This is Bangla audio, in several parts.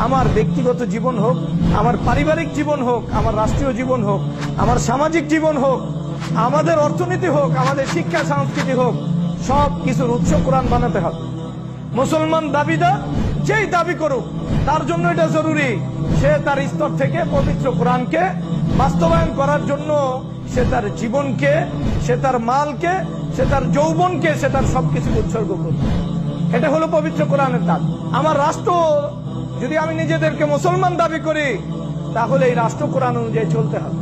আমার ব্যক্তিগত জীবন হোক, আমার পারিবারিক জীবন হোক, আমার রাষ্ট্রীয় জীবন হোক, আমার সামাজিক জীবন হোক, আমাদের অর্থনীতি হোক, আমাদের শিক্ষা সংস্কৃতি হোক, সব কিছুর উৎস কোরআন বানাতে হবে। মুসলমান দাবিদার যেই দাবি করুক, তার জন্য এটা জরুরি সে তার স্তর থেকে পবিত্র কোরআনকে বাস্তবায়ন করার জন্য সে তার জীবনকে, সে তার মালকে, সে তার যৌবনকে, সে তার সবকিছু উৎসর্গ করবে। এটা হলো পবিত্র কোরআনের দাবি। আমার রাষ্ট্র যদি আমি নিজেদেরকে মুসলমান দাবি করি, তাহলে এই রাষ্ট্র কোরআন অনুযায়ী চলতে হবে।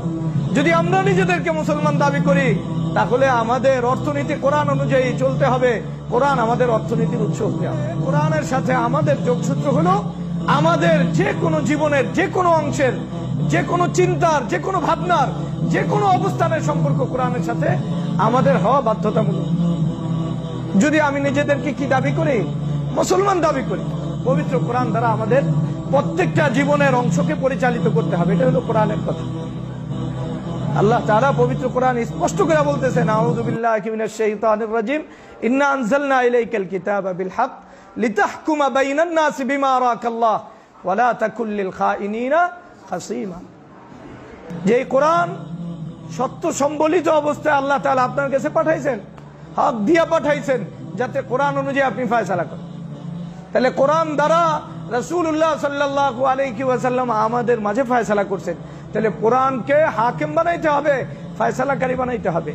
যদি আমরা নিজেদেরকে মুসলমান দাবি করি, তাহলে আমাদের অর্থনীতি কোরআন অনুযায়ী চলতে হবে। কোরআন আমাদের অর্থনীতির উৎস হতে হবে। কোরআনের সাথে আমাদের যোগসূত্র হলো আমাদের যে কোনো জীবনের যে কোনো অংশের, যে কোনো চিন্তার, যে কোনো ভাবনার, যে কোনো অবস্থানের সম্পর্ক কোরআনের সাথে আমাদের হওয়া বাধ্যতামূলক। যদি আমি নিজেদেরকে কি দাবি করি? মুসলমান দাবি করি। পবিত্র কোরআন দ্বারা আমাদের প্রত্যেকটা জীবনের অংশকে পরিচালিত করতে হবে। এটা হলো কোরআনের কথা। আল্লাহ তাআলা পবিত্র কোরআন স্পষ্ট করে বলতেছেন, আউযু বিল্লাহি মিনাশ শাইতানির রাজিম, ইন্না আনজালনা ইলাইকাল কিতাবা বিল হক লিতাহকুমা বাইনান নাসি বিমা আরাকাল্লাহ ওয়া লা তাকুল লিল খাইনিনা খাসিমা। যে কোরআন সত্য সম্বলিত অবস্থায় আল্লাহ তাআলা আপনার কাছে পাঠাইছেন, হক দিয়া পাঠাইছেন, যাতে কোরআন অনুযায়ী আপনি ফয়সালা করেন। তাহলে কোরআন দ্বারা রাসূলুল্লাহ সাল্লাল্লাহু আলাইহি ওয়াসাল্লাম আমাদের মাঝে ফয়সালা করছেন। তাহলে কোরআনকে হাকিম বানাইতে হবে, ফয়সালাকারী বানাইতে হবে।